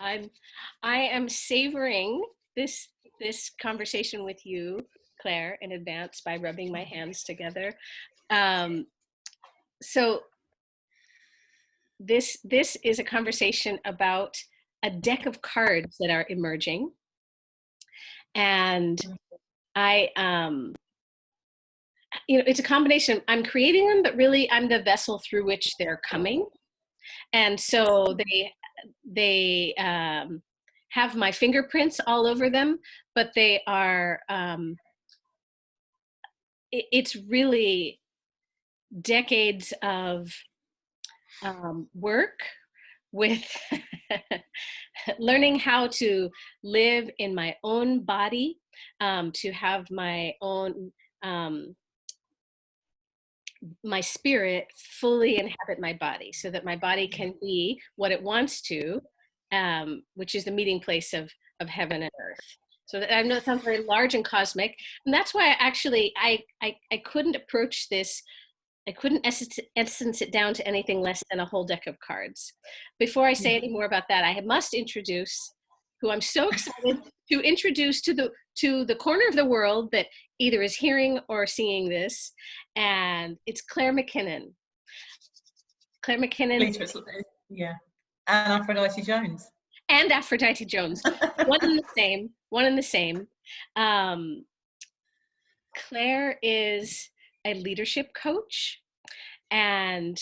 I'm I am savoring this conversation with you, Claire, in advance by rubbing my hands together. Um, so this is a conversation about a deck of cards that are emerging, and I it's a combination. I'm creating them, but really I'm the vessel through which they're coming, and so they have my fingerprints all over them, but they are it's really decades of work with learning how to live in my own body, to have my own my spirit fully inhabit my body so that my body can be what it wants to, which is the meeting place of heaven and earth. So that, I know it sounds very large and cosmic, and that's why I couldn't approach this. I couldn't essence it down to anything less than a whole deck of cards. Before I say any more about that, I must introduce who I'm so excited to introduce to the corner of the world that either is hearing or seeing this, and it's Claire McKinnon. Claire McKinnon. Yeah, and Aphrodite Jones. And Aphrodite Jones. One and the same. One and the same. Claire is a leadership coach and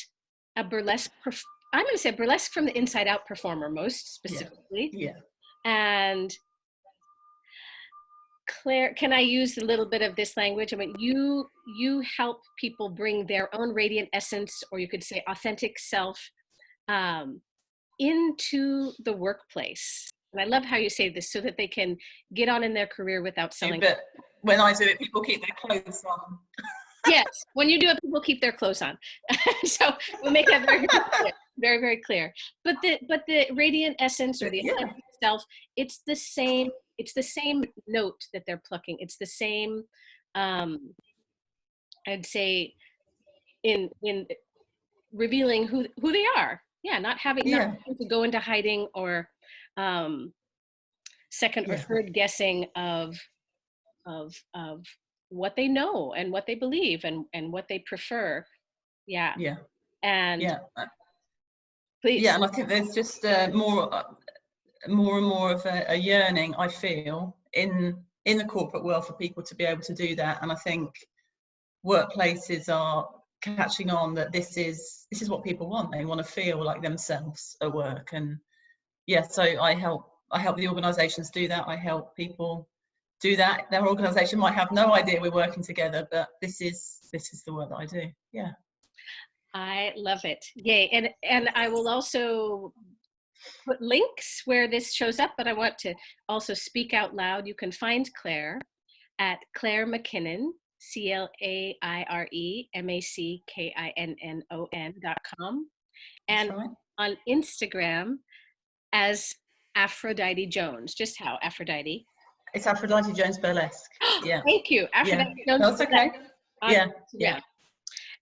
a burlesque, I'm going to say burlesque from the inside out performer, most specifically. Yeah. And Claire, can I use a little bit of this language? I mean, you help people bring their own radiant essence, or you could say authentic self, into the workplace. And I love how you say this, so that they can get on in their career without selling. But when I do it, people keep their clothes on. Yes, when you do it, people keep their clothes on. So we'll make that very, very clear. Very, very clear. But the radiant essence, or the authentic self, it's the same note that they're plucking. It's the same, I'd say, in revealing who they are. Yeah, not having to go into hiding or second or third guessing of what they know and what they believe and what they prefer. Yeah. And please. Yeah, and I think there's just more and more of a yearning, I feel, in the corporate world for people to be able to do that. And I think workplaces are catching on that this is what people want. They want to feel like themselves at work. And so I help the organizations do that. I help people do that. Their organization might have no idea we're working together, but this is the work that I do. Yeah. I love it. Yay. And I will also put links where this shows up, but I want to also speak out loud. You can find Claire at Claire McKinnon, CLAIREMACKINNON.com, and on Instagram as Aphrodite Jones. Just how? Aphrodite? It's Aphrodite Jones Burlesque. Yeah. Thank you. Aphrodite Jones. That's okay. Yeah.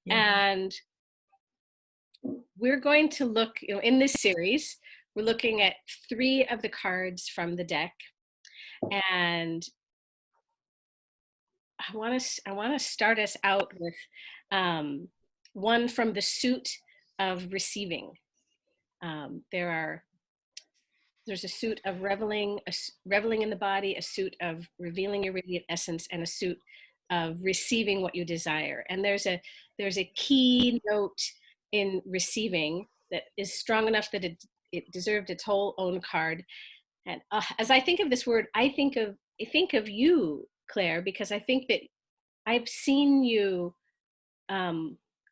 And we're going to look, in this series, we're looking at 3 of the cards from the deck, and I want to start us out with one from the suit of receiving. There's a suit of reveling in the body, a suit of revealing your radiant essence, and a suit of receiving what you desire. And there's a key note in receiving that is strong enough that it deserved its whole own card. And as I think of this word, I think of you, Claire, because I think that I've seen you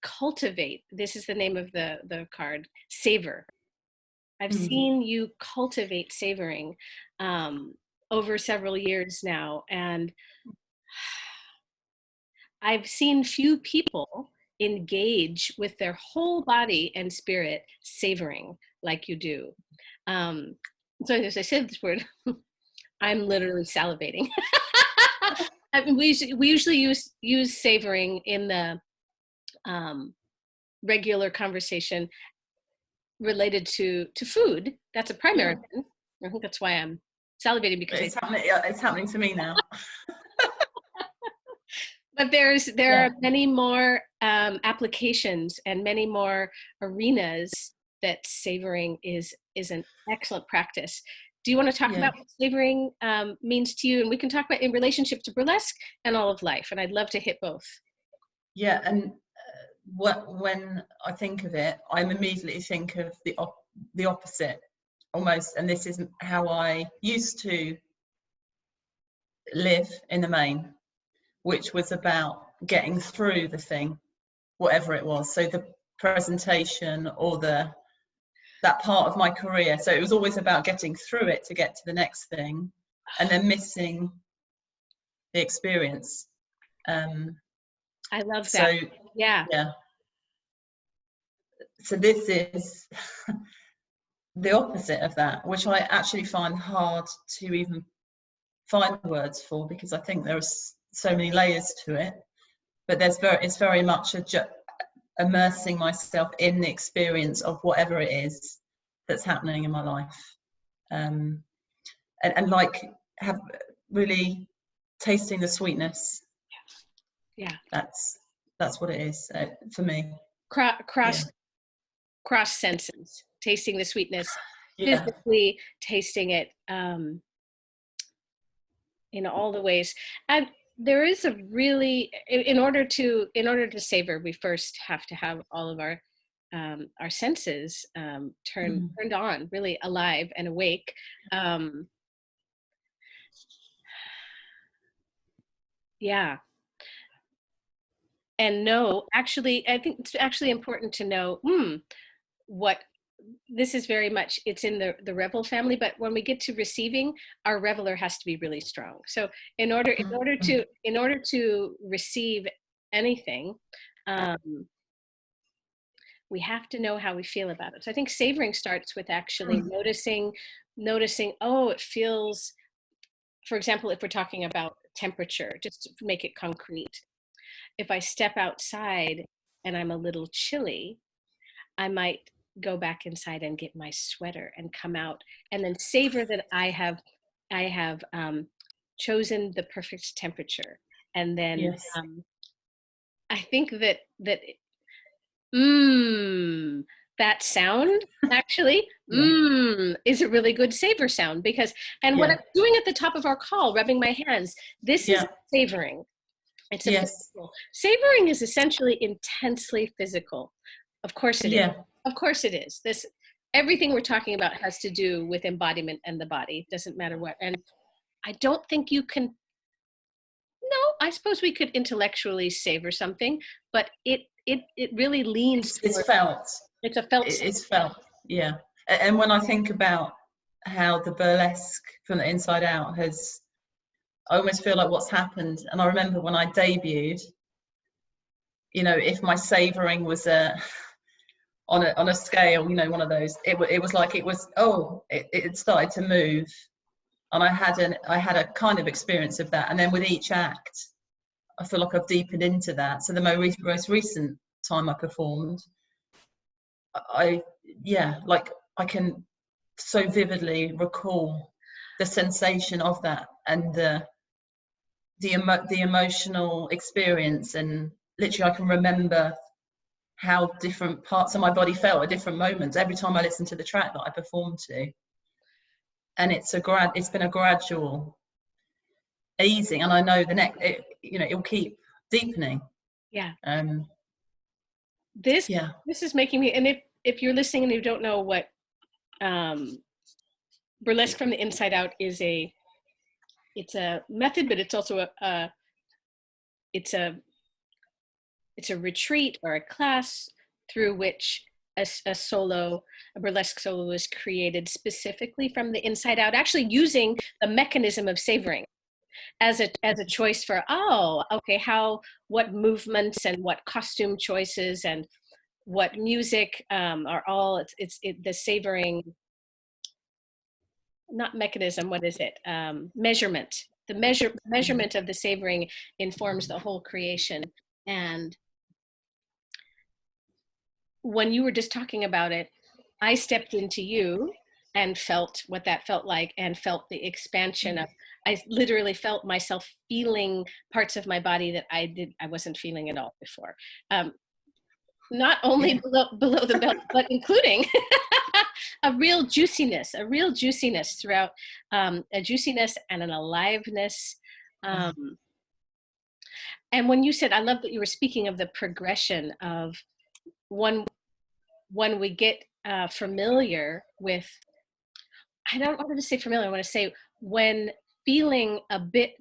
cultivate. This is the name of the card, savor. I've seen you cultivate savoring over several years now, and I've seen few people engage with their whole body and spirit savoring like you do. So as I said this word, I'm literally salivating. I mean, we usually use savoring in the regular conversation related to food. That's a primary one. I think that's why I'm salivating, because It's happening to me now. but there are many more applications and many more arenas that savoring is an excellent practice. Do you want to talk about what savoring means to you? And we can talk about in relationship to burlesque and all of life. And I'd love to hit both. Yeah, and when I think of it, I immediately think of the opposite, almost. And this is how I used to live in the main, which was about getting through the thing, whatever it was. So the presentation or that part of my career. So it was always about getting through it to get to the next thing, and then missing the experience. I love that. So yeah. So this is the opposite of that, which I actually find hard to even find words for, because I think there are so many layers to it. But it's very much immersing myself in the experience of whatever it is that's happening in my life, and like have really tasting the sweetness. Yeah, that's what it is for me. Cross senses, tasting the sweetness, physically tasting it in all the ways. And there is a really, in order to savor, we first have to have all of our senses turned on, really alive and awake. Yeah. And actually, I think it's actually important to know what this is very much, it's in the revel family, but when we get to receiving, our reveler has to be really strong. So in order to receive anything, we have to know how we feel about it. So I think savoring starts with actually noticing, oh, it feels, for example, if we're talking about temperature, just to make it concrete. If I step outside and I'm a little chilly, I might go back inside and get my sweater and come out and then savor that I have chosen the perfect temperature. And then I think that that sound actually is a really good savor sound, because what I'm doing at the top of our call, rubbing my hands, this is savoring. It's a physical. Savoring is essentially intensely physical. Of course it is. Of course it is. Everything we're talking about has to do with embodiment and the body. It doesn't matter what. And I don't think you can, no, I suppose we could intellectually savor something, but it really leans. It's felt. It's a felt. It's felt, yeah. And when I think about how the burlesque from the inside out has, I almost feel like what's happened. And I remember when I debuted, you know, if my savoring was on a scale, you know, one of those, it was like it started to move, and I had a kind of experience of that. And then with each act, I feel like I've deepened into that. So the most recent time I performed, I can so vividly recall the sensation of that, and the emotional experience, and literally I can remember how different parts of my body felt at different moments every time I listened to the track that I performed to. And it's been a gradual easing, and I know it'll keep deepening. This is making me, and if you're listening and you don't know what burlesque from the inside out is, it's a method, but it's also it's a retreat or a class through which a burlesque solo is created specifically from the inside out, actually using the mechanism of savoring as a choice for, what movements and what costume choices and what music are all, the savoring, not mechanism, what is it? Measurement. The measurement of the savoring informs the whole creation. And when you were just talking about it, I stepped into you and felt what that felt like, and felt the expansion of, I literally felt myself feeling parts of my body that I wasn't feeling at all before. Not only below the belt, but including a real juiciness throughout, a juiciness and an aliveness. And when you said, I love that you were speaking of the progression of when we get familiar with, I don't want to say familiar, I want to say when feeling a bit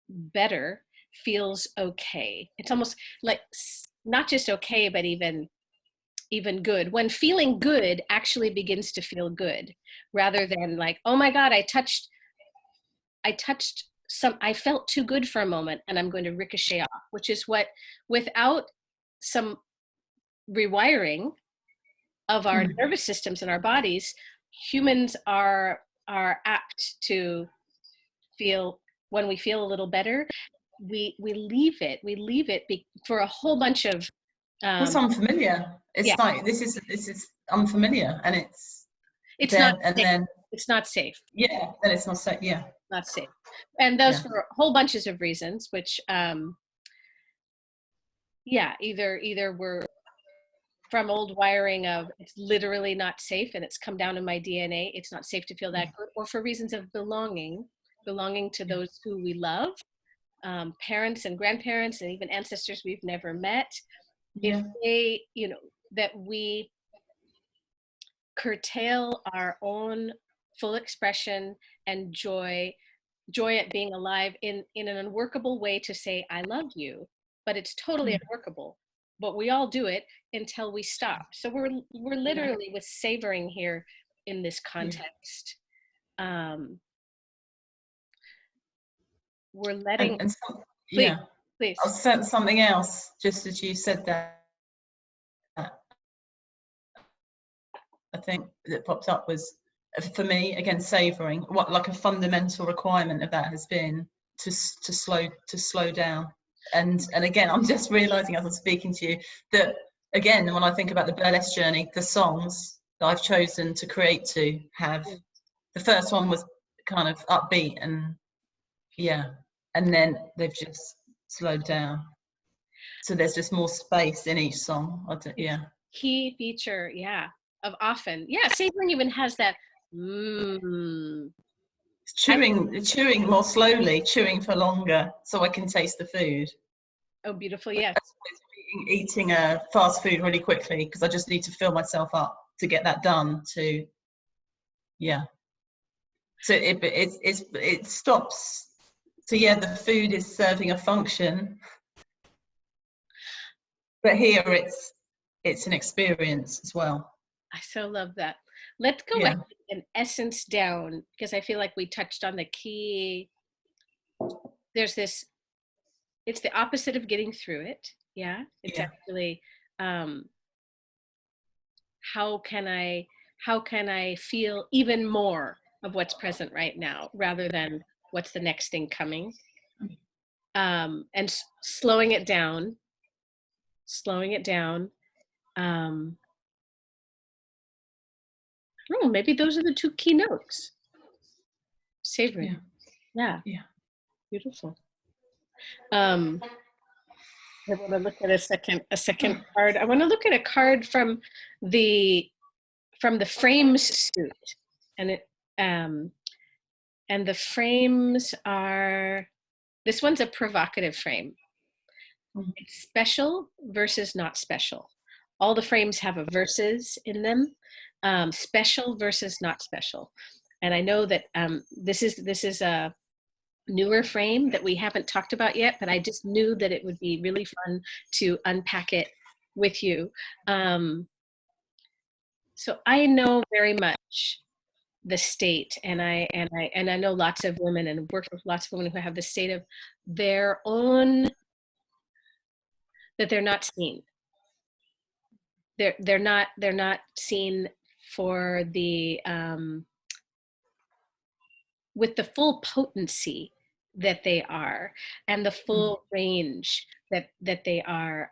better feels okay. It's almost like not just okay, but even good. When feeling good actually begins to feel good, rather than like, oh my God, I touched I felt too good for a moment and I'm going to ricochet off, which is what, without some rewiring of our nervous systems and our bodies, humans are apt to feel, when we feel a little better, we leave it for a whole bunch of It's unfamiliar. It's like this is unfamiliar, and it's not and safe. then It's not safe. Yeah, then it's not safe. Yeah, not safe. And those for whole bunches of reasons, which either we're from old wiring of it's literally not safe and it's come down in my DNA, it's not safe to feel that good, or for reasons of belonging to those who we love, parents and grandparents and even ancestors we've never met. If they, that we curtail our own full expression and joy at being alive in an unworkable way to say, I love you, but it's totally unworkable. But we all do it until we stop. So we're literally with savoring here in this context. We're letting, please. I'll say something else, just as you said that. I think that popped up was, for me, again, savoring. What, like, a fundamental requirement of that has been to slow down. And again, I'm just realizing as I'm speaking to you that, again, when I think about the burlesque journey, the songs that I've chosen to create to have, the first one was kind of upbeat and and then they've just slowed down. So there's just more space in each song. Key feature, of often. Savoring even has that chewing more slowly, chewing for longer, so I can taste the food. Oh, beautiful, yes. Eating fast food really quickly because I just need to fill myself up to get that done. So it stops. So the food is serving a function, but here it's an experience as well. I so love that. Let's go ahead and essence down, because I feel like we touched on the key. There's this, it's the opposite of getting through it. It's actually, how can I feel even more of what's present right now, rather than what's the next thing coming, and slowing it down. Oh, maybe those are the two key notes. Savoring. Yeah. Beautiful. I want to look at a second card. I want to look at a card from the frames suit, and the frames are, this one's a provocative frame. It's special versus not special. All the frames have a versus in them. Special versus not special. And I know that this is a newer frame that we haven't talked about yet, but I just knew that it would be really fun to unpack it with you. So I know very much the state, and I know lots of women and worked with lots of women who have the state of their own, that they're not seen. They're not seen for the with the full potency that they are, and the full range that they are.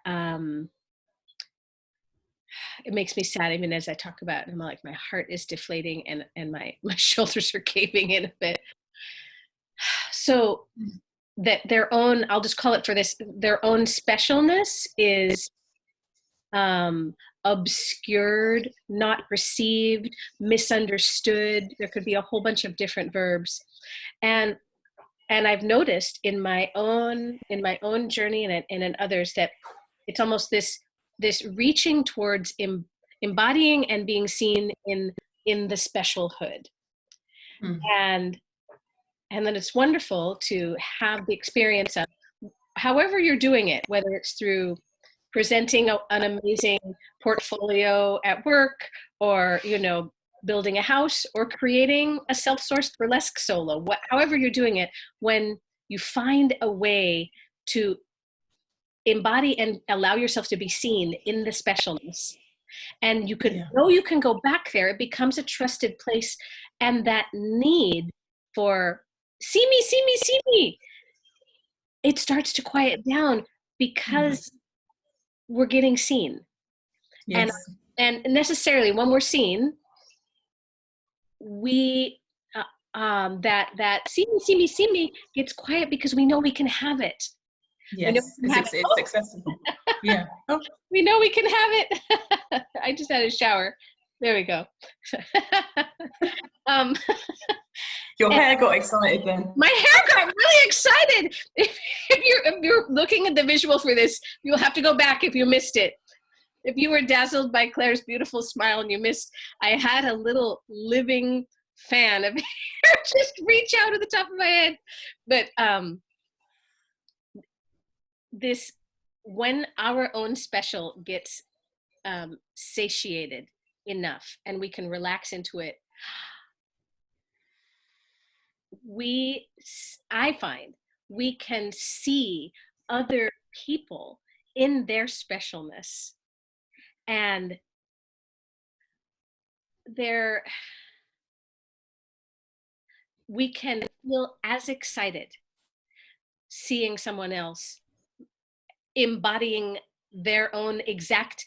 it makes me sad even as I talk about it. I'm like, my heart is deflating and my shoulders are caving in a bit. So that their own, I'll just call it for this, their own specialness is obscured, not received, misunderstood. There could be a whole bunch of different verbs. And I've noticed in my own journey and in others that it's almost this reaching towards embodying and being seen in the specialhood. And then it's wonderful to have the experience of, however you're doing it, whether it's through presenting an amazing portfolio at work, or, you know, building a house, or creating a self-sourced burlesque solo, however you're doing it, when you find a way to embody and allow yourself to be seen in the specialness, and you could know you can go back there, it becomes a trusted place. And that need for see me, see me, see me, it starts to quiet down, because we're getting seen. Yes. And necessarily when we're seen, we that see me, see me, see me gets quiet, because we know we can have it. Yes, it's accessible. Yeah. Oh. We know we can have it. I just had a shower. There we go. Your hair got excited then. My hair got really excited. If you're looking at the visual for this, you'll have to go back if you missed it. If you were dazzled by Claire's beautiful smile and you missed, I had a little living fan of hair just reach out at the top of my head. But this, when our own special gets satiated enough and we can relax into it, I find we can see other people in their specialness, and we can feel as excited seeing someone else embodying their own exact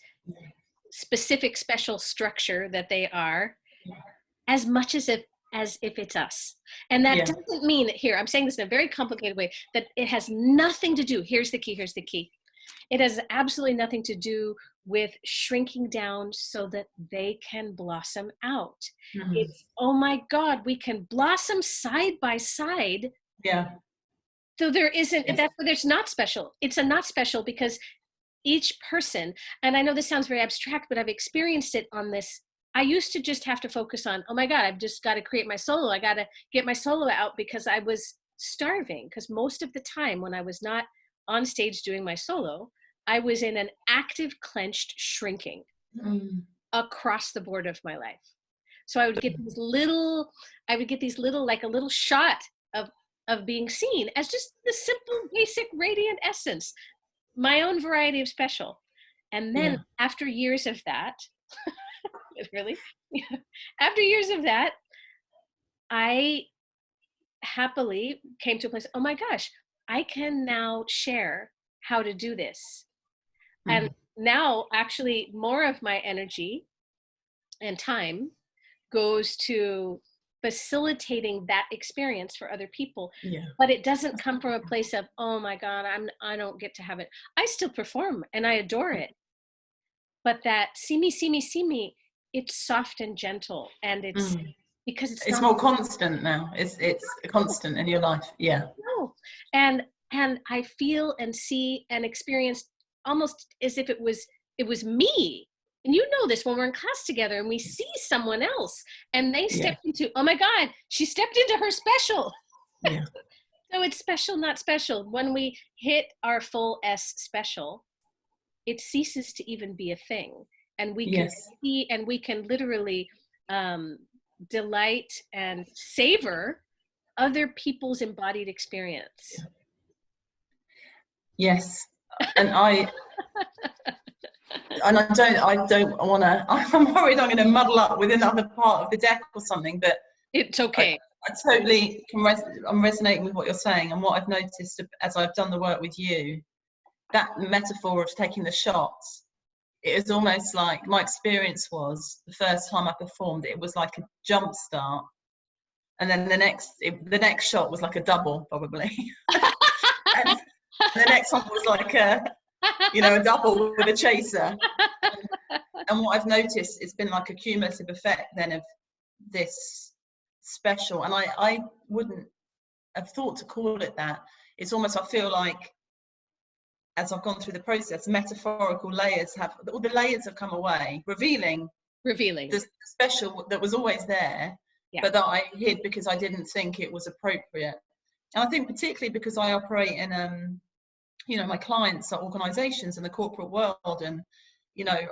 specific special structure that they are, as much as if it's us. And that doesn't mean, here, I'm saying this in a very complicated way, that it has nothing to do, here's the key. It has absolutely nothing to do with shrinking down so that they can blossom out. It's, oh my God, we can blossom side by side. Yeah. So there isn't, that's where there's not special. It's a not special because each person, and I know this sounds very abstract, but I've experienced it on this. I used to just have to focus on, oh my God, I've just got to create my solo. I got to get my solo out, because I was starving. Because most of the time when I was not on stage doing my solo, I was in an active clenched shrinking across the board of my life. So I would get these little, like a little shot of being seen as just the simple, basic, radiant essence, my own variety of special. And then after years of that, really, after years of that, I happily came to a place, oh my gosh, I can now share how to do this. And now actually more of my energy and time goes to facilitating that experience for other people. But it doesn't come from a place of, oh my God, I don't get to have it. I still perform and I adore it. But that see me, see me, see me, it's soft and gentle, and it's because it's more constant now. It's a constant in your life. Yeah. No. And I feel and see and experience almost as if it was me. And you know this when we're in class together and we see someone else and they step into, oh my God, she stepped into her special. Yeah. So it's special, not special. When we hit our full S special, it ceases to even be a thing. And we can see, and we can literally delight and savor other people's embodied experience. Yes. And I don't want to, I'm worried I'm going to muddle up with another part of the deck or something, but it's okay. I totally I'm resonating with what you're saying, and what I've noticed as I've done the work with you, that metaphor of taking the shots, it was almost like, my experience was, the first time I performed, it was like a jump start, and then the next shot was like a double probably, and the next one was like a double with a chaser. And what I've noticed, it's been like a cumulative effect then of this special, and I wouldn't have thought to call it that. It's almost, I feel like, as I've gone through the process, metaphorical layers all the layers have come away, revealing the special that was always there, but that I hid because I didn't think it was appropriate. And I think particularly because I operate in my clients are organizations in the corporate world, and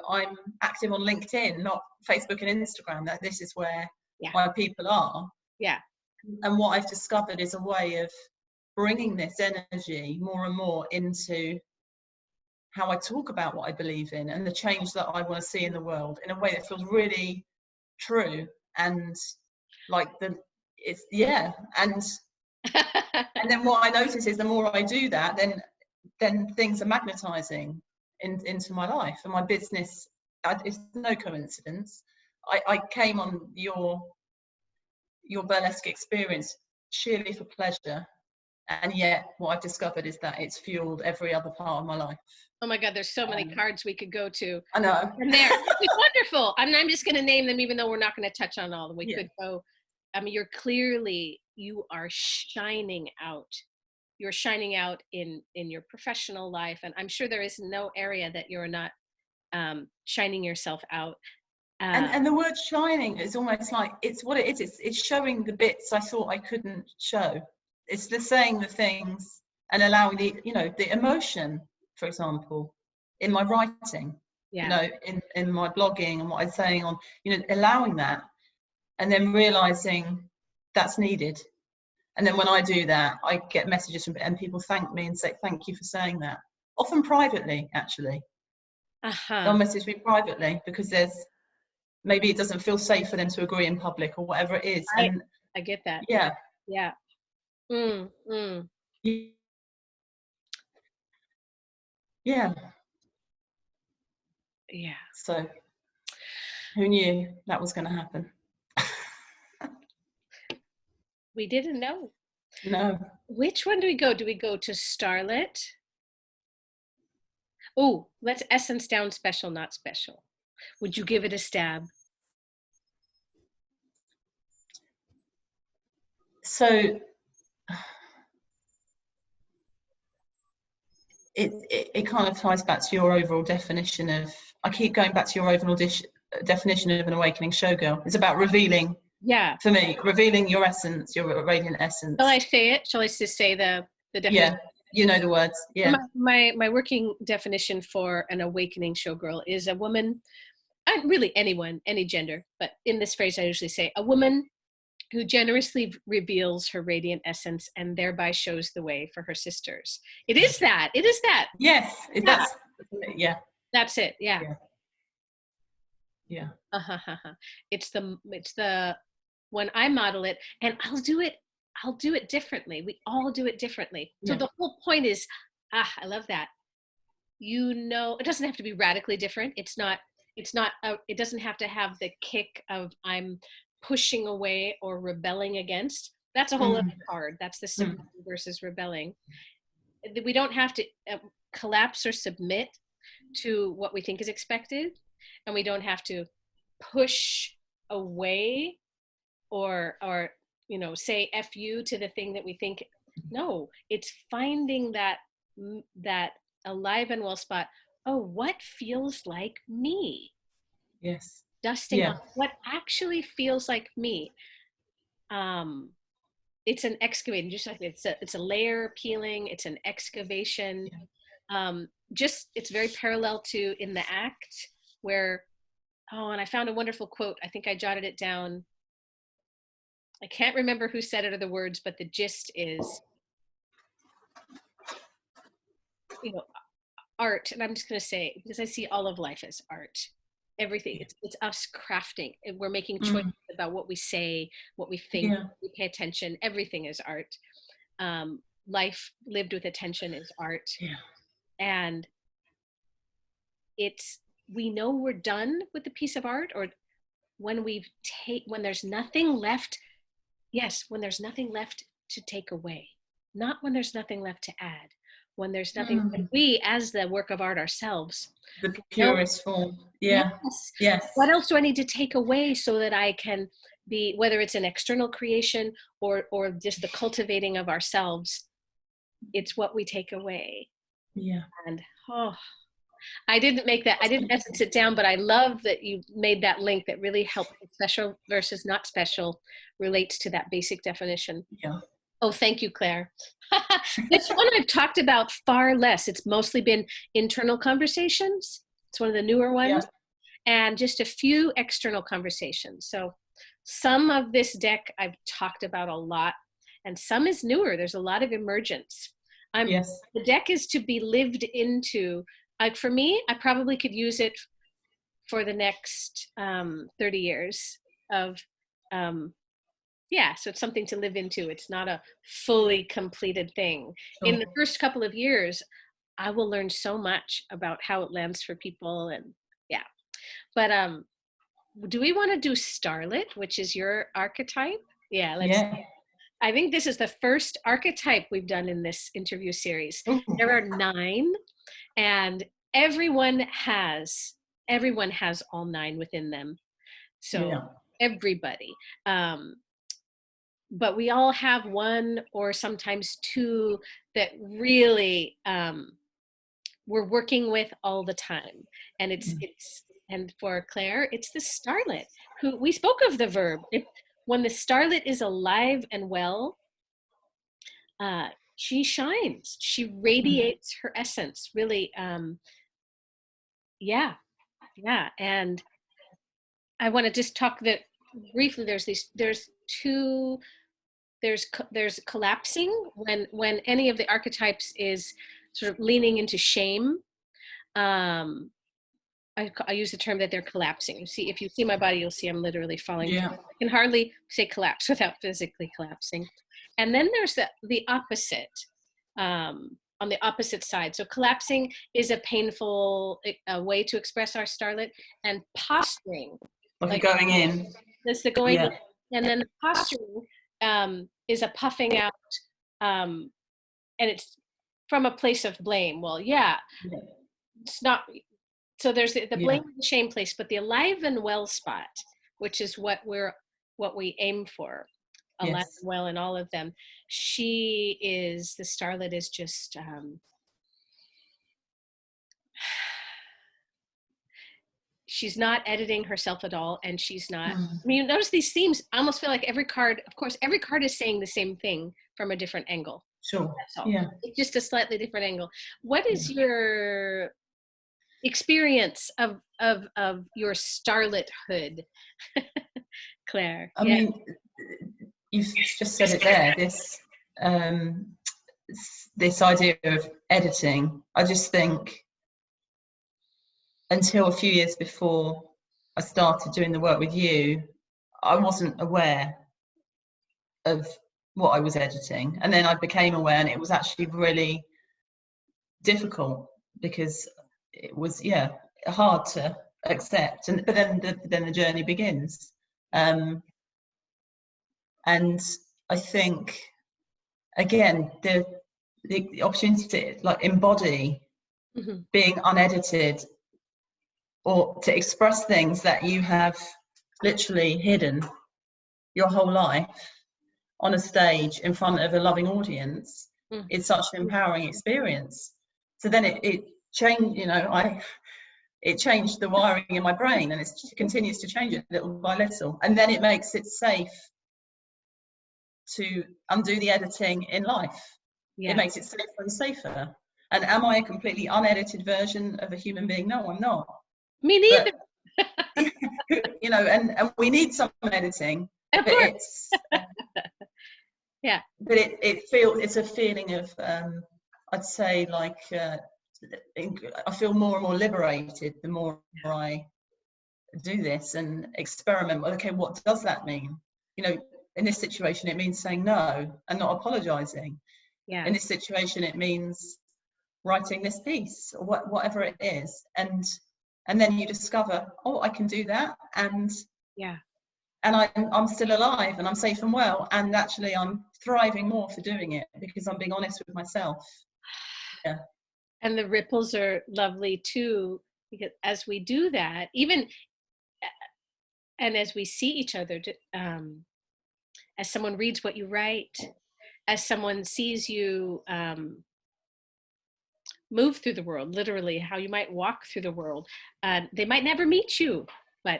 I'm active on LinkedIn, not Facebook and Instagram. That this is where my people are. And what I've discovered is a way of bringing this energy more and more into how I talk about what I believe in and the change that I want to see in the world, in a way that feels really true, and like and then what I notice is, the more I do that, then things are magnetizing into my life and my business. It's no coincidence. I came on your burlesque experience sheerly for pleasure, and yet what I've discovered is that it's fueled every other part of my life. Oh my God, there's so many cards we could go to. I know. And there, it's wonderful. I'm just going to name them, even though we're not going to touch on all of them. We could go. I mean, you are shining out. You're shining out in your professional life, and I'm sure there is no area that you're not shining yourself out. And the word shining is almost like, it's what it is. It's showing the bits I thought I couldn't show. It's the saying the things and allowing the emotion, for example, in my writing, in my blogging and what I'm saying on, allowing that, and then realizing that's needed. And then when I do that, I get messages and people thank me and say, thank you for saying that. Often privately, actually. They'll message me privately because maybe it doesn't feel safe for them to agree in public or whatever it is. I get that. Yeah. Yeah. Yeah. Yeah. So who knew that was going to happen? We didn't know. No. Which one do we go? Do we go to Starlet? Oh, let's essence down special, not special. Would you give it a stab? So it kind of ties back to your overall definition of, I keep going back to your overall definition of an awakening showgirl. It's about revealing. Yeah. For me, revealing your essence, your radiant essence. Shall I say it? Shall I just say the definition? Yeah, you know the words. Yeah. My working definition for an awakening showgirl is a woman, really anyone, any gender, but in this phrase I usually say a woman who generously reveals her radiant essence and thereby shows the way for her sisters. It is that. It is that. Yes. Yeah. That's it. Yeah. Yeah. It's the when I model it, and I'll do it differently. We all do it differently. So the whole point is, I love that. It doesn't have to be radically different. It doesn't have to have the kick of I'm pushing away or rebelling against. That's a whole other card. That's the submitting versus rebelling. We don't have to collapse or submit to what we think is expected, and we don't have to push away or say F you to the thing that we think. No, it's finding that alive and well spot. Oh, what feels like me? Yes. Dusting off what actually feels like me. It's an excavating, just like it's a layer peeling, it's an excavation. It's very parallel to in the act where, and I found a wonderful quote. I think I jotted it down. I can't remember who said it or the words, but the gist is, art, and I'm just going to say, because I see all of life as art. Everything, it's us crafting. We're making choices about what we say, what we think, we pay attention. Everything is art. Life lived with attention is art. And it's we know we're done with the piece of art, or when when there's nothing left. Yes, when there's nothing left to take away, not when there's nothing left to add, when there's nothing, we as the work of art ourselves, the purest form. Yeah. Yes. Yes. What else do I need to take away so that I can be, whether it's an external creation or just the cultivating of ourselves, it's what we take away. Yeah. And I didn't essence it down, but I love that you made that link that really helped. Special versus not special relates to that basic definition. Yeah. Oh, thank you, Claire. This one I've talked about far less. It's mostly been internal conversations. It's one of the newer ones. Yeah. And just a few external conversations. So some of this deck I've talked about a lot, and some is newer. There's a lot of emergence. Yes. The deck is to be lived into. Like for me, I probably could use it for the next 30 years of, yeah, so it's something to live into. It's not a fully completed thing. Sure. In the first couple of years, I will learn so much about how it lands for people, and yeah. But do we want to do Starlet, which is your archetype? Yeah, let's. Yeah. I think this is the first archetype we've done in this interview series. Ooh. There are 9. And everyone has all 9 within them. So yeah. Everybody. But we all have 1 or sometimes 2 that really we're working with all the time. And and for Claire, it's the starlet, who we spoke of the verb. When the starlet is alive and well, she shines. She radiates her essence, really. Yeah. And I want to just talk that briefly. There's collapsing when any of the archetypes is sort of leaning into shame. I use the term that they're collapsing. You see, if you see my body, you'll see I'm literally falling. Yeah. I can hardly say collapse without physically collapsing. And then there's the opposite, on the opposite side. So collapsing is a painful way to express our starlet, and posturing. Like going in. That's the going in. And then the posturing is a puffing out, and it's from a place of blame. Well, yeah. It's not. So there's the blame and the shame place, but the alive and well spot, which is what we aim for, alive and well in all of them. The starlet is just, she's not editing herself at all, and she's not, I mean, you notice these themes, I almost feel like every card is saying the same thing from a different angle. Sure. That's all. Yeah. It's just a slightly different angle. What is your experience of your starlethood, Claire? I mean, you've just said it there, this idea of editing. I just think until a few years before I started doing the work with you, I wasn't aware of what I was editing, and then I became aware, and it was actually really difficult because it was hard to accept, but then the journey begins, and I think again the opportunity to like embody being unedited, or to express things that you have literally hidden your whole life on a stage in front of a loving audience, is such an empowering experience. So then it changed, it changed the wiring in my brain, and it continues to change it little by little. And then it makes it safe to undo the editing in life. Yeah. It makes it safer and safer. And am I a completely unedited version of a human being? No, I'm not. Me neither. But, and we need some editing. Of course. Yeah. But it's a feeling of, I'd say, like, I feel more and more liberated the more I do this and experiment. Okay, what does that mean? In this situation, it means saying no and not apologizing. Yeah. In this situation, it means writing this piece or whatever it is, and and then you discover, oh, I can do that, and Yeah. and I'm still alive and I'm safe and well, and actually I'm thriving more for doing it because I'm being honest with myself. Yeah. And the ripples are lovely too, because as we do that, even and as we see each other, as someone reads what you write, as someone sees you move through the world, literally how you might walk through the world, they might never meet you, but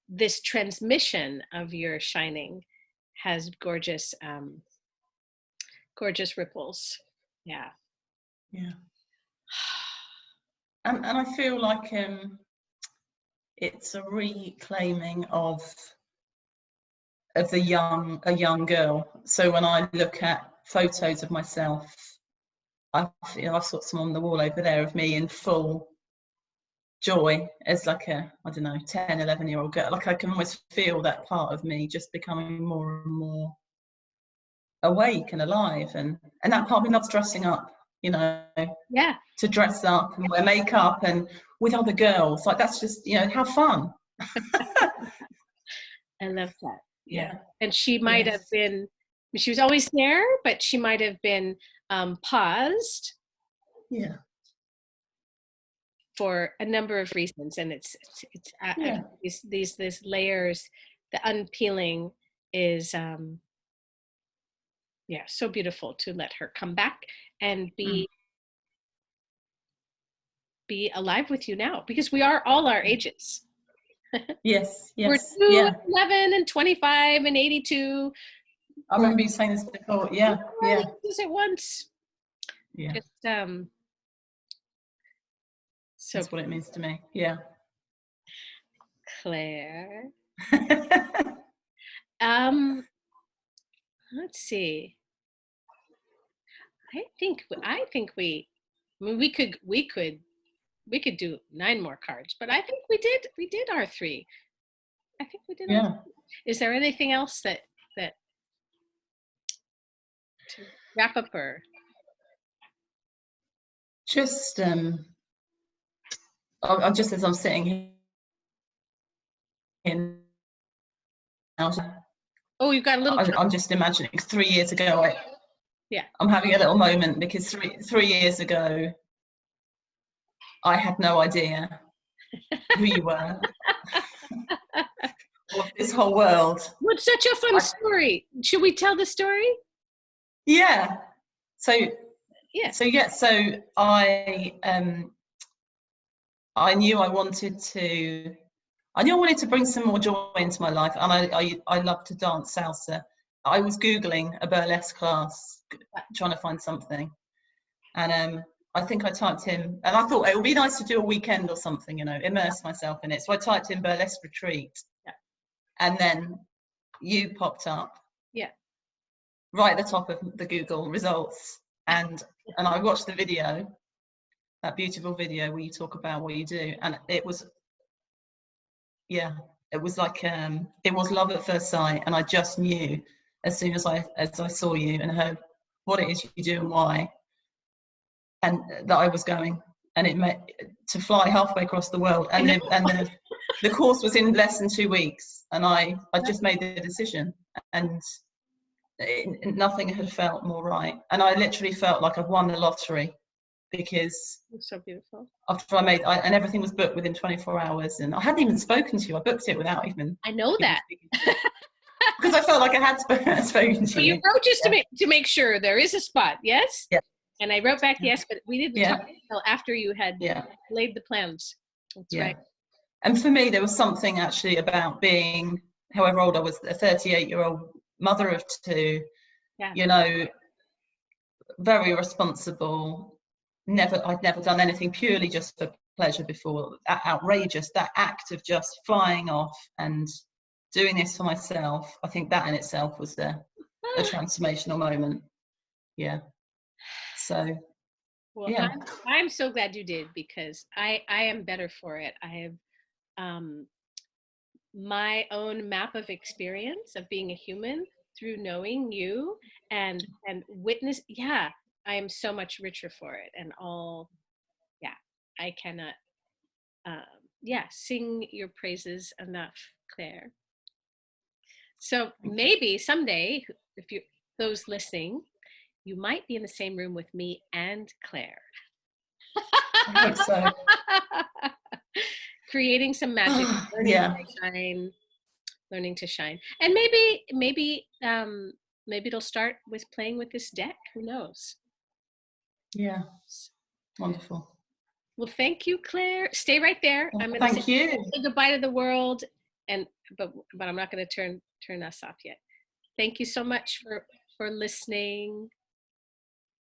this transmission of your shining has gorgeous gorgeous ripples. Yeah. Yeah. And I feel like it's a reclaiming of a young girl. So when I look at photos of myself, I've got some on the wall over there of me in full joy as like a, I don't know, 10, 11-year-old girl. Like I can almost feel that part of me just becoming more and more awake and alive, and that part of me loves dressing up, you know. Yeah. To dress up and wear makeup and with other girls, like that's just, you know, have fun. I love that. Yeah. Yeah. And she might have been, she was always there, but she might have been paused. Yeah. For a number of reasons, and it's these layers, the unpeeling is so beautiful to let her come back and be alive with you now, because we are all our ages. Yes. We're 2, 11 and 25 and 82. I remember you saying this before. Yeah. Yeah. Just at once. Yeah. Just so that's what it means to me. Yeah. Claire. Let's see. I think we could do 9 more cards, but I think we did our 3. I think we did. Yeah. Is there anything else that to wrap up, or just I just, as I'm sitting here now, you've got a little I'm just imagining 3 years ago I'm having a little moment because 3 years ago I had no idea who you were or this whole world. What's such a fun story? Should we tell the story? Yeah. So I knew I wanted to bring some more joy into my life, and I love to dance salsa. I was Googling a burlesque class, trying to find something, and I think I typed in, and I thought it would be nice to do a weekend or something, you know, immerse myself in it. So I typed in burlesque retreat, and then you popped up, right at the top of the Google results, and I watched the video, that beautiful video where you talk about what you do, and it was like it was love at first sight, and I just knew as soon as I saw you and heard what it is you do and why, and that I was going, and it meant to fly halfway across the world, and the course was in less than 2 weeks, and I just made the decision, and nothing had felt more right, and I literally felt like I've won the lottery, because it's so beautiful. After and everything was booked within 24 hours, and I hadn't even spoken to you. I booked it without even. I know that. Because I felt like I had spoken to you. You wrote just to make sure there is a spot, yes? Yeah. And I wrote back yes, but we didn't talk until after you had laid the plans. That's right. And for me, there was something actually about being, however old I was, a 38-year-old mother of 2, you know, very responsible. I'd never done anything purely just for pleasure before. Outrageous, that act of just flying off and doing this for myself, I think that in itself was a transformational moment. Yeah. So well, I'm so glad you did, because I am better for it. I have my own map of experience of being a human through knowing you and witness. I am so much richer for it, and I cannot yeah, sing your praises enough, Claire. So maybe someday, if you those listening, you might be in the same room with me and Claire. I hope so. Creating some magic, Yeah. learning to shine. And maybe it'll start with playing with this deck. Who knows? Yeah. Wonderful. Well, thank you, Claire. Stay right there. Well, I'm going to thank you. say goodbye to the world, but I'm not going to turn us off yet. Thank you so much for listening.